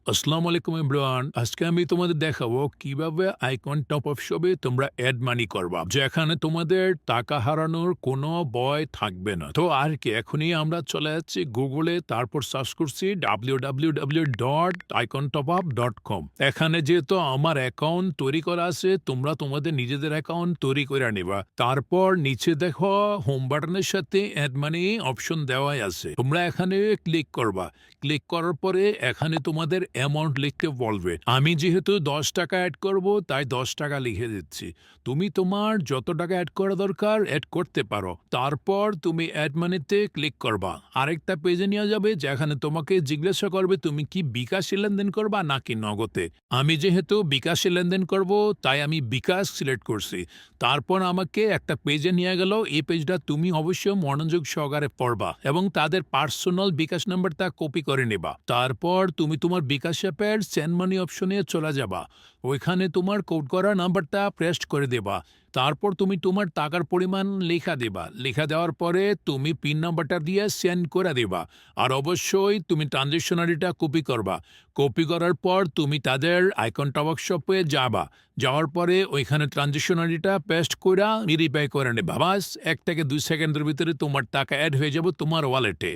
আসসালামু আলাইকুম এভরিওয়ান। আজকে আমি তোমাদের দেখাবো কিভাবে আইকন টপ আপ শপে তোমরা অ্যাড মানি করবা। যেখানে তোমাদের টাকা হারানোর কোনো ভয় থাকবে না। তো আর কি এখনই আমরা চলে যাচ্ছি গুগলে, তারপর সার্চ করছি www.icontopup.com। এখানে যেহেতু আমার অ্যাকাউন্ট তৈরি করা আছে, তোমরা তোমাদের নিজেদের অ্যাকাউন্ট তৈরি করে নিবা। তারপর নিচে দেখো হোম বাটনের সাথে অ্যাড মানি অপশন দেওয়াই আছে। তোমরা এখানে ক্লিক করবা। ক্লিক করার পরে এখানে তোমাদের অ্যামাউন্ট লিখতে বলবে। আমি যেহেতু ১০ টাকা এড করব তাই ১০ টাকা লিখে দিচ্ছি। তুমি তোমার যত টাকা এড করা দরকার এড করতে পারো। তারপর তুমি অ্যাড মানিতে ক্লিক করবা। আরেকটা পেজে নিয়ে যাবে যেখানে তোমাকে জিজ্ঞাসা করবে তুমি কি বিকাশে লেনদেন করবা নাকি নগদে। আমি যেহেতু বিকাশে লেনদেন করব তাই আমি বিকাশ সিলেক্ট করছি। তারপর আমাকে একটা পেজে নিয়ে গেল। এই পেজটা তুমি অবশ্যই মনোযোগ সহকারে পড়বা এবং তাদের পার্সোনাল বিকাশ নাম্বারটা কপি করে নেবা। তারপর তুমি তোমার বিকাশ অ্যাপের সেন্ড মানি অপশনে চলে যাবা। ওইখানে তোমার কোড করা নাম্বারটা পেস্ট করে দেবা। তারপর তুমি তোমার টাকার পরিমাণ লেখা দেবা। লেখা দেওয়ার পরে তুমি পিন নাম্বারটা দিয়ে সেন্ড করে দেবা। আর অবশ্যই তুমি ট্রানজেকশনারিটা কপি করবা। কপি করার পর তুমি তাদের আইকন টপ শপে যাবা। যাওয়ার পরে ওইখানে ট্রানজেকশনারিটা পেস্ট কইরা ভেরিফাই করে নেবা। বাস ১ থেকে ২ সেকেন্ডের ভিতরে তোমার টাকা অ্যাড হয়ে যাবে তোমার ওয়ালেটে।